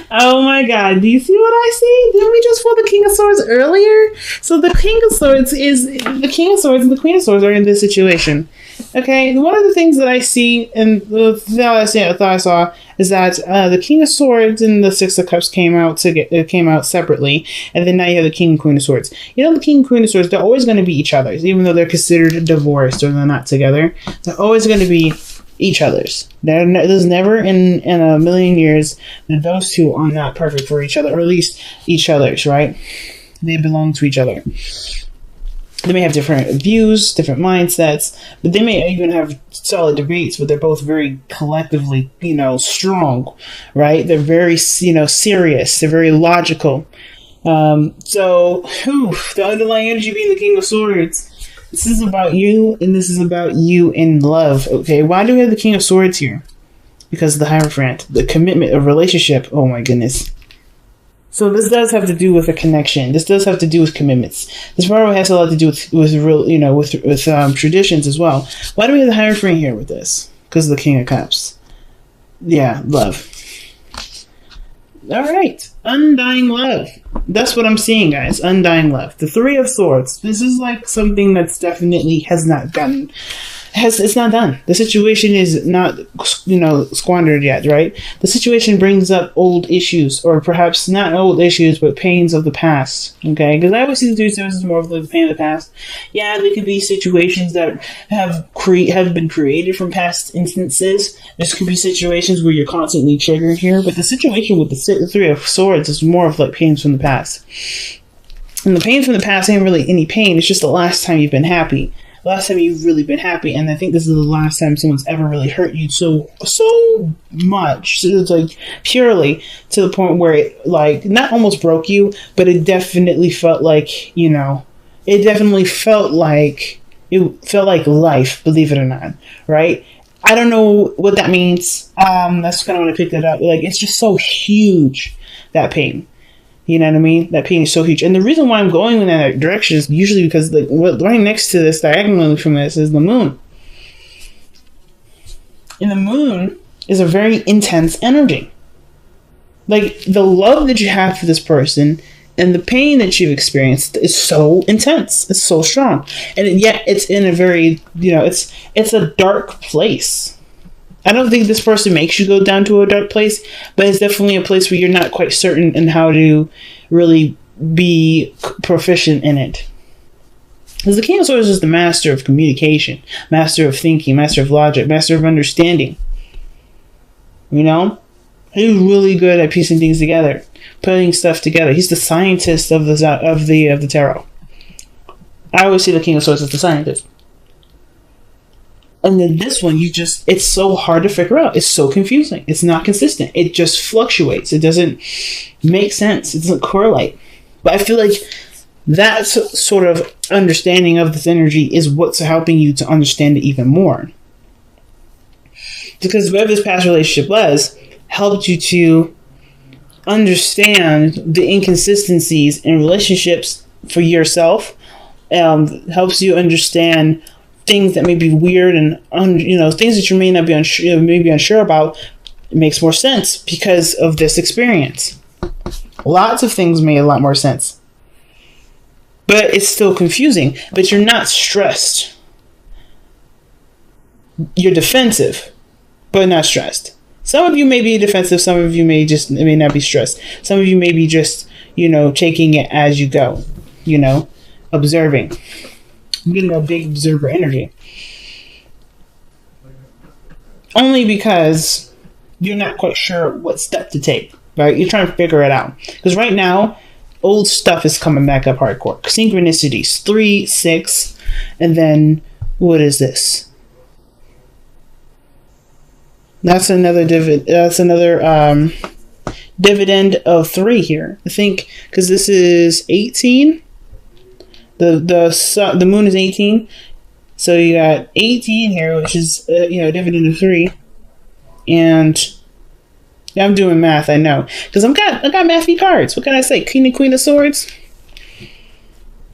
Oh my god, do you see what I see? Didn't we just pull the King of Swords earlier? So the King of Swords is the King of Swords and the Queen of Swords are in this situation. Okay, one of the things that I see and the thing I thought I saw is that the King of Swords and the Six of Cups came out separately, and then now you have the King and Queen of Swords. You know, the King and Queen of Swords, they're always going to be each other's, even though they're considered divorced or they're not together. They're always going to be each other's. There's never in a million years that those two are not perfect for each other, or at least each other's, right? They belong to each other. They may have different views, different mindsets, but they may even have solid debates, but they're both very collectively, strong, right? They're very, serious. They're very logical. The underlying energy being the King of Swords. This is about you, and this is about you in love, okay? Why do we have the King of Swords here? Because of the Hierophant, the commitment of relationship. Oh my goodness. So this does have to do with a connection. This does have to do with commitments. This probably has a lot to do with real, with traditions as well. Why do we have the Hierophant here with this? Because of the King of Cups. Yeah, love. All right, undying love. That's what I'm seeing, guys. Undying love. The Three of Swords. This is like something that's definitely has not done. It's not done. The situation is not, squandered yet, right? The situation brings up old issues, or perhaps not old issues, but pains of the past. Okay, because I always see the Three of Swords as more of the pain of the past. Yeah, there could be situations that have been created from past instances. There could be situations where you're constantly triggered here, but the situation with the Three of Swords is more of like pains from the past. And the pains from the past ain't really any pain. It's just the last time you've been happy. Last time you've really been happy, and I think this is the last time someone's ever really hurt you so much. So it's like purely to the point where it like not almost broke you, but it definitely felt like it felt like life. Believe it or not, right? I don't know what that means. That's kind of when I picked it up. Like it's just so huge, that pain. You know what I mean? That pain is so huge. And the reason why I'm going in that direction is usually because right next to this, diagonally from this, is the moon. And the moon is a very intense energy. Like, the love that you have for this person and the pain that you've experienced is so intense. It's so strong. And yet, it's in a very, it's a dark place. I don't think this person makes you go down to a dark place, but it's definitely a place where you're not quite certain in how to really be proficient in it. Because the King of Swords is the master of communication, master of thinking, master of logic, master of understanding. He's really good at piecing things together, putting stuff together. He's the scientist of the tarot. I always see the King of Swords as the scientist. And then this one, it's so hard to figure out. It's so confusing. It's not consistent. It just fluctuates. It doesn't make sense. It doesn't correlate. But I feel like that sort of understanding of this energy is what's helping you to understand it even more. Because whatever this past relationship was, helped you to understand the inconsistencies in relationships for yourself. Helps you understand things that may be weird and things that you may not be unsure about. It makes more sense because of this experience. Lots of things made a lot more sense, but it's still confusing. But you're not stressed. You're defensive, but not stressed. Some of you may be defensive. Some of you may not be stressed. Some of you may be just taking it as you go. Observing. I'm getting a big observer energy. Only because you're not quite sure what step to take, right? You're trying to figure it out. Because right now, old stuff is coming back up hardcore. Synchronicities, 3, 6, and then what is this? That's another dividend of 3 here. I think because this is 18. The moon is 18, so you got 18 here, which is dividend of 3, and yeah, I'm doing math. I know because I got mathy cards. What can I say? King and Queen of Swords.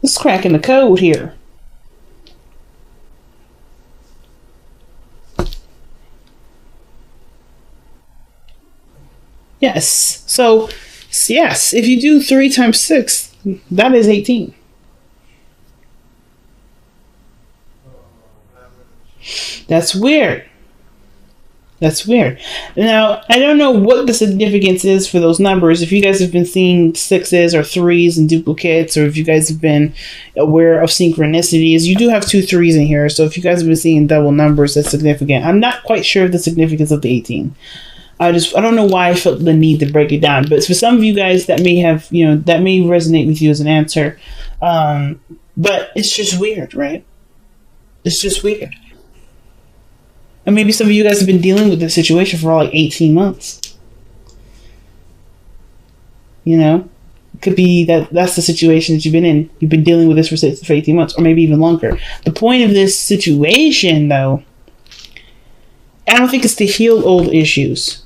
Let's crack in the code here. Yes. So, yes, if you do 3 times 6, that is 18. That's weird. That's weird. Now, I don't know what the significance is for those numbers. If you guys have been seeing 6s or 3s and duplicates, or if you guys have been aware of synchronicities, you do have 2 3s in here. So if you guys have been seeing double numbers, that's significant. I'm not quite sure of the significance of the 18. I don't know why I felt the need to break it down. But for some of you guys, that may have, that may resonate with you as an answer. But it's just weird, right? It's just weird. And maybe some of you guys have been dealing with this situation for like 18 months. It could be that's the situation that you've been in. You've been dealing with this for 18 months, or maybe even longer. The point of this situation, though, I don't think it's to heal old issues.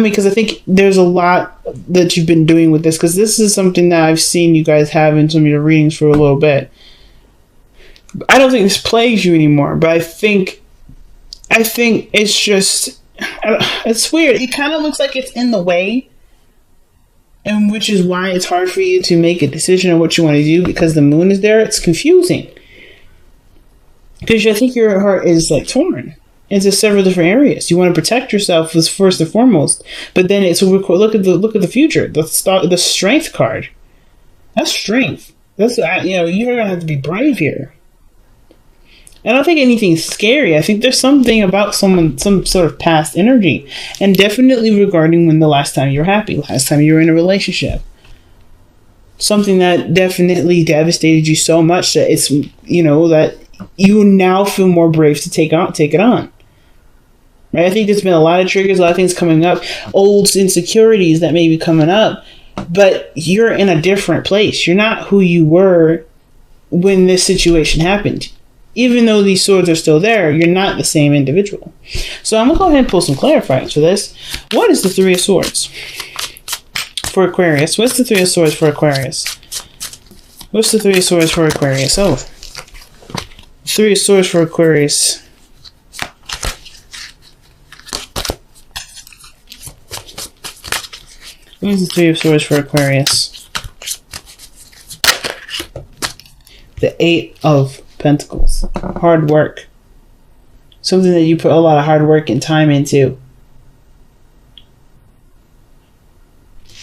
Because I think there's a lot that you've been doing with this, because this is something that I've seen you guys have in some of your readings for a little bit. I don't think this plagues you anymore, but I think it's just, it's weird. It kind of looks like it's in the way, and which is why it's hard for you to make a decision on what you want to do, because the moon is there. It's confusing. Because I think your heart is like torn into several different areas. You want to protect yourself as first and foremost, but then it's look at the future. The strength card. That's strength. That's you're gonna have to be brave here. I don't think anything's scary. I think there's something about some sort of past energy. And definitely regarding when the last time you were happy, last time you were in a relationship. Something that definitely devastated you so much that it's, that you now feel more brave to take it on. Right? I think there's been a lot of triggers, a lot of things coming up, old insecurities that may be coming up, but you're in a different place. You're not who you were when this situation happened. Even though these swords are still there, you're not the same individual. So I'm going to go ahead and pull some clarifiers for this. What is the 3 of Swords for Aquarius? What's the 3 of Swords for Aquarius? What's the 3 of Swords for Aquarius? Oh, 3 of Swords for Aquarius. What is the 3 of Swords for Aquarius? The 8 of Pentacles. Hard work. Something that you put a lot of hard work and time into.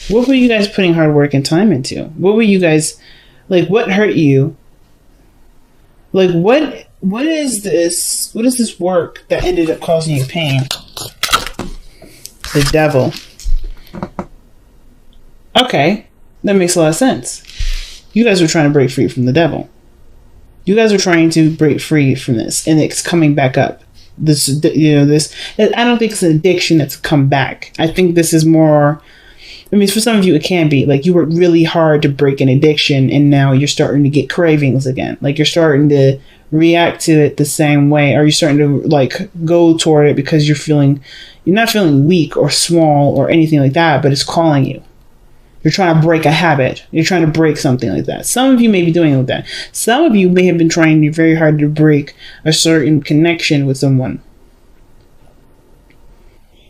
What were you guys putting hard work and time into? What were you guys, what hurt you? What is this work that ended up causing you pain? The Devil. Okay, that makes a lot of sense. You guys were trying to break free from the devil. You guys are trying to break free from this, and it's coming back up. This, I don't think it's an addiction that's come back. I think this is more, for some of you, it can be. You worked really hard to break an addiction, and now you're starting to get cravings again. You're starting to react to it the same way, or you're starting to, go toward it because you're not feeling weak or small or anything like that, but it's calling you. You're trying to break a habit. You're trying to break something like that. Some of you may be doing it with that. Some of you may have been trying very hard to break a certain connection with someone.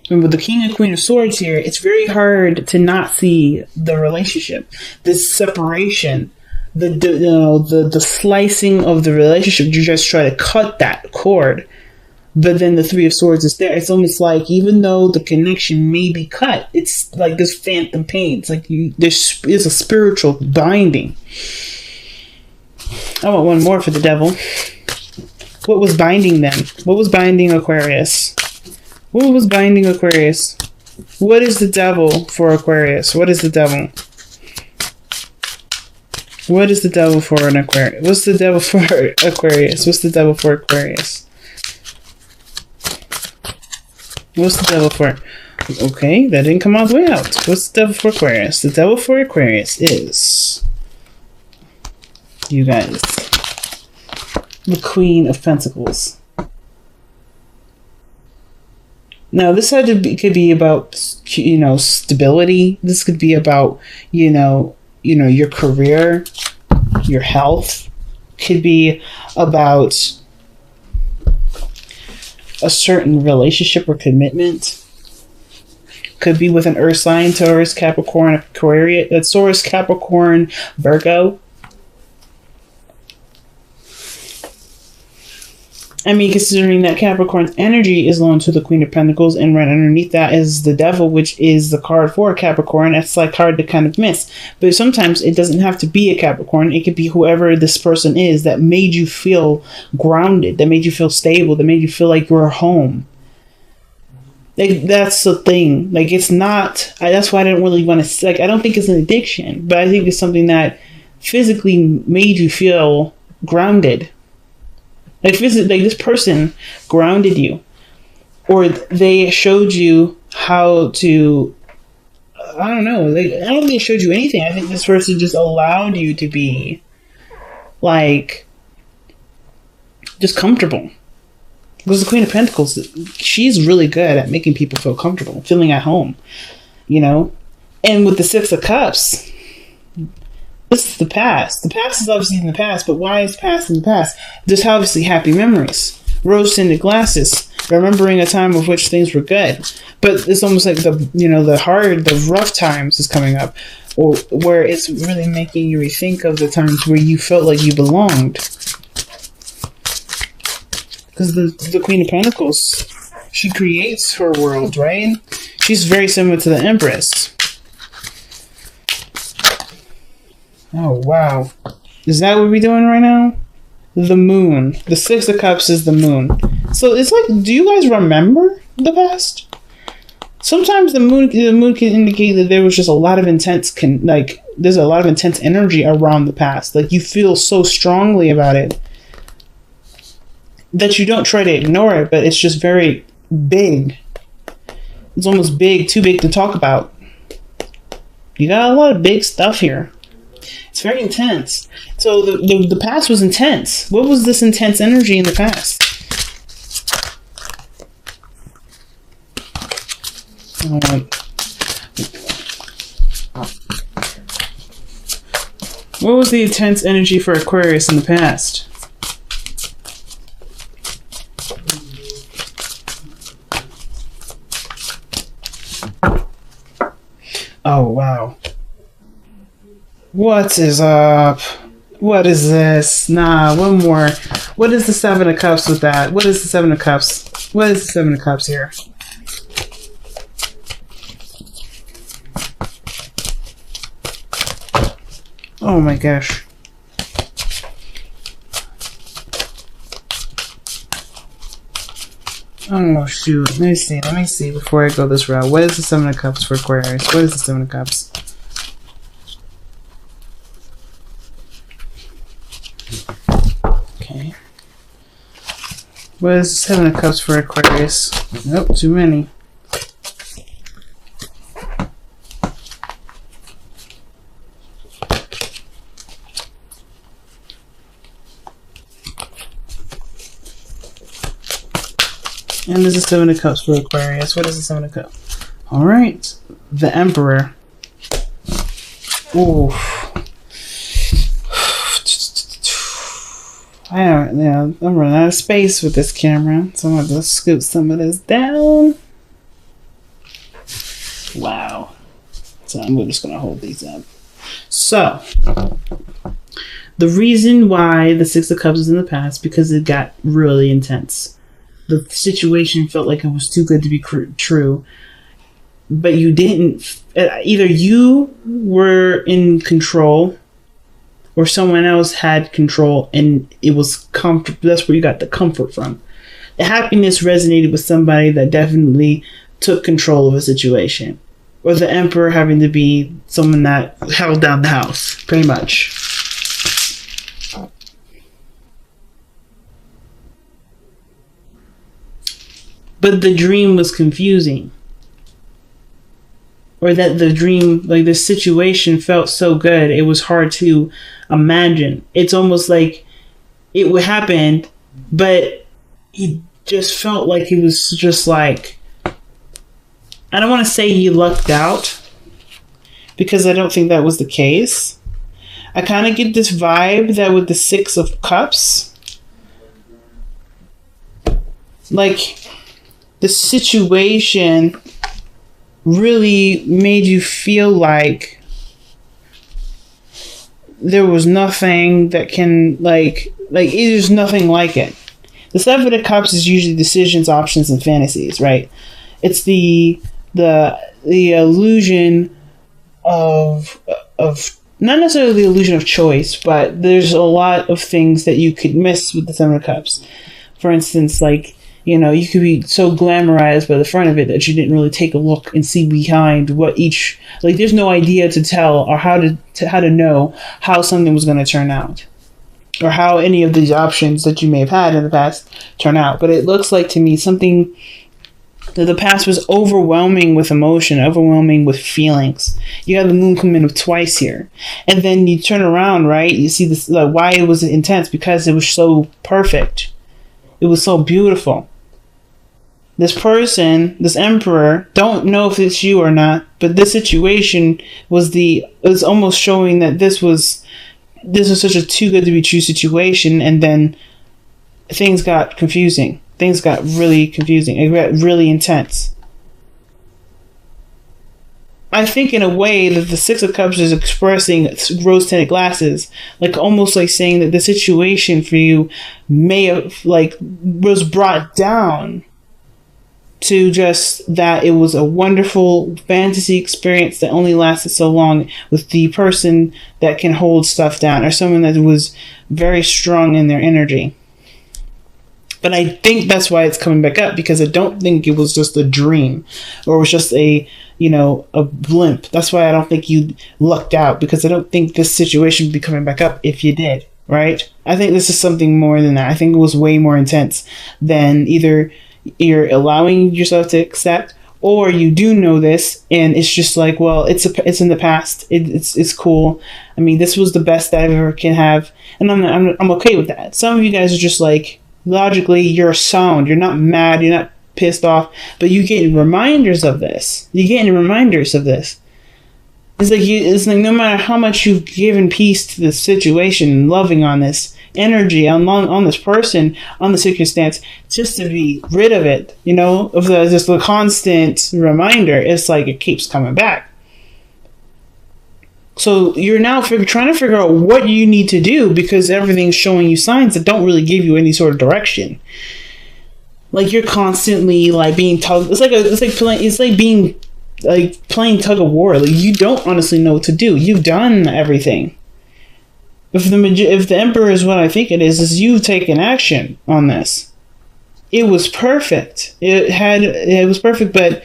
And with the King and Queen of Swords here, it's very hard to not see the relationship, this separation, the slicing of the relationship. You just try to cut that cord. But then the 3 of Swords is there. It's almost like, even though the connection may be cut, it's like this phantom pain. It's like there's a spiritual binding. I want one more for the Devil. What was binding them? What was binding Aquarius? What was binding Aquarius? What is the Devil for Aquarius? What is the Devil? What is the Devil for an Aquarius? What's the Devil for Aquarius? What's the Devil for Aquarius? What's the Devil for? Okay, that didn't come all the way out. What's the Devil for Aquarius? The Devil for Aquarius is, you guys, the Queen of Pentacles. Now, this could be about, stability. This could be about, your career, your health. Could be about a certain relationship or commitment. Could be with an earth sign, Taurus, Capricorn, Aquarius, Taurus, Capricorn, Virgo. I mean, considering that Capricorn's energy is loaned to the Queen of Pentacles, and right underneath that is the Devil, which is the card for Capricorn. That's like hard to kind of miss. But sometimes it doesn't have to be a Capricorn. It could be whoever this person is that made you feel grounded, that made you feel stable, that made you feel like you're home. Like, that's the thing. Like, it's not. That's why I didn't really want to. Like, I don't think it's an addiction, but I think it's something that physically made you feel grounded. Like, this person grounded you, or they showed you how to. I don't know. Like, I don't think they showed you anything. I think this person just allowed you to be, like, just comfortable. Because the Queen of Pentacles, she's really good at making people feel comfortable, feeling at home, you know? And with the Six of Cups, this is the past. The past is obviously in the past, but why is past in the past? There's obviously happy memories. Rose-tinted glasses, remembering a time of which things were good. But it's almost like the rough times is coming up, or where it's really making you rethink of the times where you felt like you belonged. Because the Queen of Pentacles, she creates her world, right? She's very similar to the Empress. Oh, wow. Is that what we're doing right now? The moon. The Six of Cups is the moon. So it's like, do you guys remember the past? Sometimes the moon can indicate that there was just a lot of there's a lot of intense energy around the past. Like, you feel so strongly about it that you don't try to ignore it, but it's just very big. It's almost big, too big to talk about. You got a lot of big stuff here. It's very intense. So the past was intense. What was this intense energy in the past? What was the intense energy for Aquarius in the past? Oh, wow. What is up? What is this? Nah, one more. What is the Seven of Cups with that? What is the Seven of Cups? What is the Seven of Cups here? Oh my gosh. Oh shoot. Let me see before I go this route. What is the Seven of Cups for Aquarius? What is the Seven of Cups? Okay. What is the Seven of Cups for Aquarius? Nope, too many. And there's a Seven of Cups for Aquarius. What is the Seven of Cups? Alright. The Emperor. Ooh. I'm running out of space with this camera, so I'm going to scoot some of this down. Wow. So I'm just going to hold these up. So, the reason why the Six of Cups is in the past, because it got really intense. The situation felt like it was too good to be true, but you didn't. Either you were in control, or someone else had control, and it was comfort. That's where you got the comfort from. The happiness resonated with somebody that definitely took control of a situation, or the Emperor having to be someone that held down the house, pretty much. But the dream was confusing. Or that the dream, like the situation felt so good, it was hard to imagine. It's almost like it would happen, but it just felt like it was just like, I don't want to say you lucked out, because I don't think that was the case. I kind of get this vibe that with the Six of Cups, like, the situation really made you feel like there was nothing that can there's nothing like it. The Seven of Cups is usually decisions, options, and fantasies, right? It's the illusion of not necessarily the illusion of choice, but there's a lot of things that you could miss with the Seven of Cups. For instance, you could be so glamorized by the front of it that you didn't really take a look and see behind what each, there's no idea to tell or how to know how something was going to turn out, or how any of these options that you may have had in the past turn out. But it looks like to me something that the past was overwhelming with emotion, overwhelming with feelings. You have the moon come in twice here. And then you turn around, right? You see this, why it was intense, because it was so perfect. It was so beautiful. This person, this emperor, don't know if it's you or not, but this situation was almost showing that this was such a too good to be true situation, and then things got confusing. Things got really confusing. It got really intense. I think in a way that the Six of Cups is expressing rose-tinted glasses, almost like saying that the situation for you may have was brought down to just that it was a wonderful fantasy experience that only lasted so long with the person that can hold stuff down, or someone that was very strong in their energy. But I think that's why it's coming back up, because I don't think it was just a dream, or it was just a blimp. That's why I don't think you lucked out, because I don't think this situation would be coming back up if you did, right? I think this is something more than that. I think it was way more intense than either you're allowing yourself to accept, or you do know this and it's just it's in the past. It's cool. I mean, this was the best that I ever can have, and I'm okay with that. Some of you guys are just logically, you're sound. You're not mad. You're not pissed off, but you get reminders of this. It's like no matter how much you've given peace to the situation and loving on this energy, on this person, on the circumstance, just to be rid of it, of just the constant reminder, it's like it keeps coming back. So you're now trying to figure out what you need to do, because everything's showing you signs that don't really give you any sort of direction. You're constantly being tugged. It's like playing tug of war. You don't honestly know what to do. You've done everything. If the Emperor is what I think it is you've taken action on this. It was perfect. It was perfect, but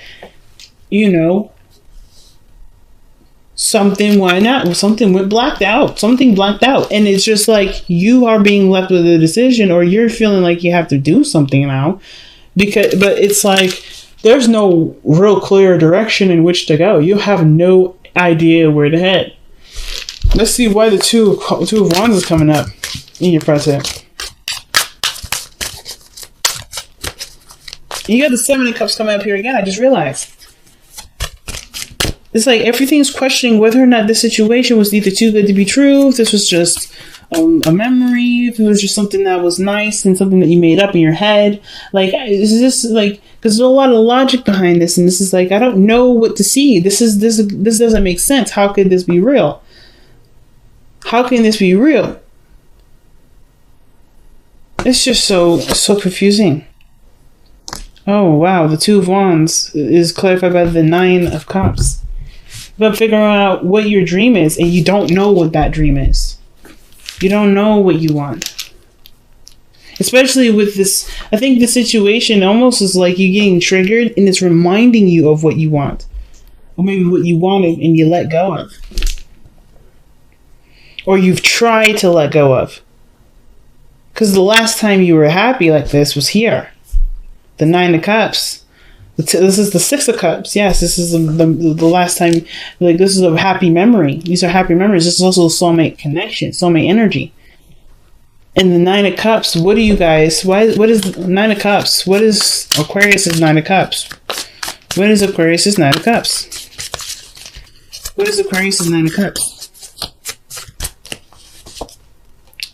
something went blacked out. Something blacked out. And it's just you are being left with a decision, or you're feeling like you have to do something now. But it's there's no real clear direction in which to go. You have no idea where to head. Let's see why the two of Wands is coming up in your present. You got the Seven of Cups coming up here again. I just realized. It's everything's questioning whether or not this situation was either too good to be true, if this was just a memory, if it was just something that was nice and something that you made up in your head. Is this because there's a lot of logic behind this, and this is I don't know what to see. This doesn't make sense. How could this be real? How can this be real? It's just so confusing. Oh wow, the Two of Wands is clarified by the Nine of Cups. But figuring out what your dream is, and you don't know what that dream is. You don't know what you want. Especially with this, I think the situation almost is you getting triggered, and it's reminding you of what you want. Or maybe what you wanted and you let go of. Or you've tried to let go of. Because the last time you were happy like this was here. The Nine of Cups. This is the Six of Cups. Yes, this is the last time. This is a happy memory. These are happy memories. This is also a soulmate connection, soulmate energy. And the Nine of Cups. What do you guys? What is Nine of Cups? What is Aquarius's Nine of Cups? What is Aquarius's Nine of Cups? What is Aquarius's Nine of Cups?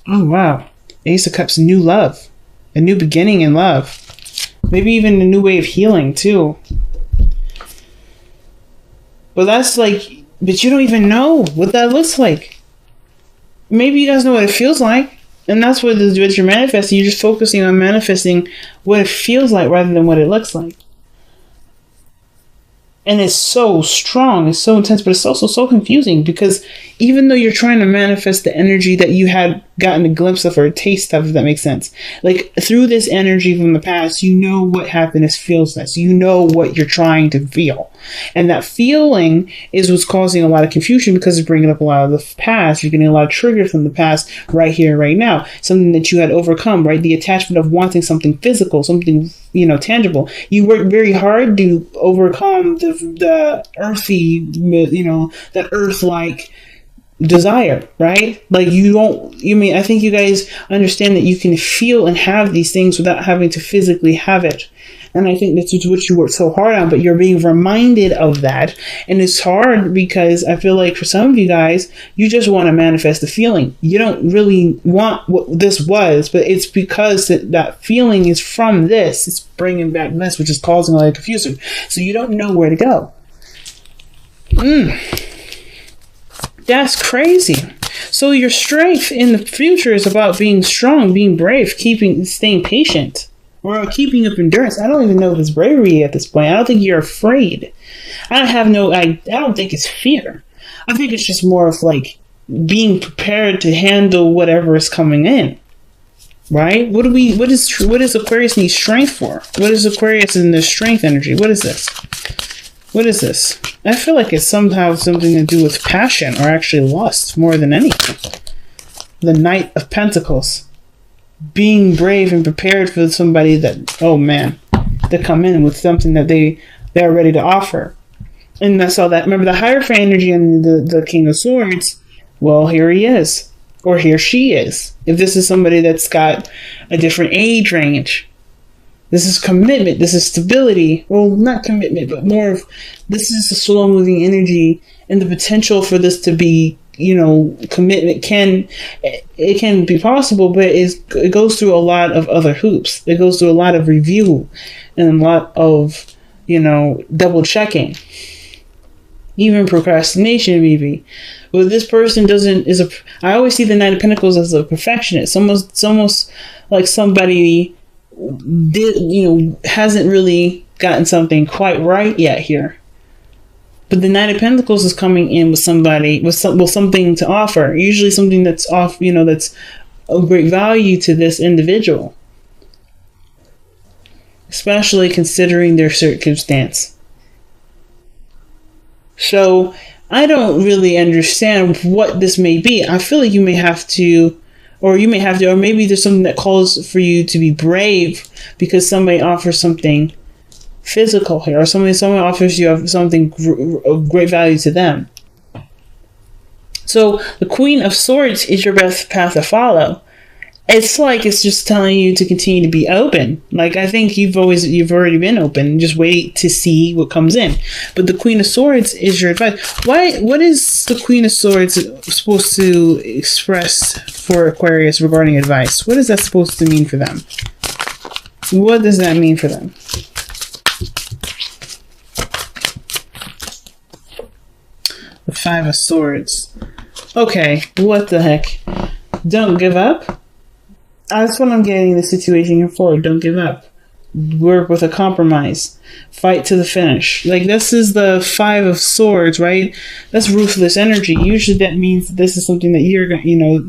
Oh wow, Ace of Cups. New love, a new beginning in love. Maybe even a new way of healing, too. But that's like, but you don't even know what that looks like. Maybe you guys know what it feels like. And that's what you're manifesting. You're just focusing on manifesting what it feels like rather than what it looks like. And it's so strong, it's so intense, but it's also so confusing because even though you're trying to manifest the energy that you had gotten a glimpse of or a taste of, if that makes sense, like through this energy from the past, you know what happiness feels like. So you know what you're trying to feel. And that feeling is what's causing a lot of confusion because it's bringing up a lot of the past. You're getting a lot of triggers from the past right here, right now. Something that you had overcome, right? The attachment of wanting something physical, something, tangible. You worked very hard to overcome the earthy, that earth-like desire, right? Like I think you guys understand that you can feel and have these things without having to physically have it. And I think that's what you work so hard on, but you're being reminded of that. And it's hard because I feel like for some of you guys, you just want to manifest the feeling. You don't really want what this was, but it's because that feeling is from this. It's bringing back this, which is causing a lot of confusion. So you don't know where to go. That's crazy. So your strength in the future is about being strong, being brave, staying patient. Or keeping up endurance. I don't even know if it's bravery at this point. I don't think you're afraid. I don't think it's fear. I think it's just more of like being prepared to handle whatever is coming in. Right? What does Aquarius need strength for? What is Aquarius in the strength energy? What is this? What is this? I feel like it's somehow something to do with passion or actually lust more than anything. The Knight of Pentacles. Being brave and prepared for somebody to come in with something that they're ready to offer. And that's all that. Remember the Hierophant energy and the King of Swords. Well, here he is. Or here she is. If this is somebody that's got a different age range. This is commitment. This is stability. Well, not commitment, but more of this is a slow moving energy and the potential for this to be commitment can be possible, but it goes through a lot of other hoops. It goes through a lot of review and a lot of, double checking, even procrastination maybe. But this person I always see the Knight of Pentacles as a perfectionist. It's almost like somebody hasn't really gotten something quite right yet here. But the Knight of Pentacles is coming in with somebody with something to offer. Usually something that's that's of great value to this individual. Especially considering their circumstance. So I don't really understand what this may be. I feel like you may have to, or maybe there's something that calls for you to be brave because somebody offers something physical here, or someone offers you something of great value to them. So the Queen of Swords is your best path to follow. It's just telling you to continue to be open. Like I think you've already been open. Just wait to see what comes in. But the Queen of Swords is your advice. What is the Queen of Swords supposed to express for Aquarius regarding advice? What is that supposed to mean for them? What does that mean for them? The Five of Swords. Okay, what the heck? Don't give up. That's what I'm getting the situation here for. Don't give up. Work with a compromise. Fight to the finish. Like this is the Five of Swords, right? That's ruthless energy. Usually that means this is something that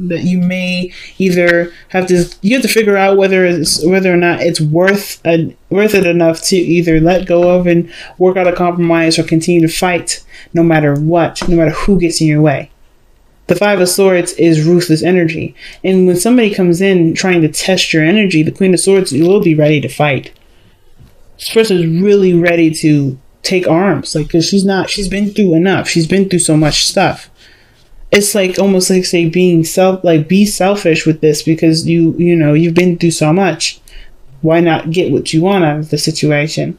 that you may either have to figure out whether or not it's worth it enough to either let go of and work out a compromise or continue to fight no matter what, no matter who gets in your way. The Five of Swords is ruthless energy. And when somebody comes in trying to test your energy, the Queen of Swords will be ready to fight. This person is really ready to take arms. Because she's been through enough. She's been through so much stuff. It's almost like say be selfish with this because you've been through so much. Why not get what you want out of the situation?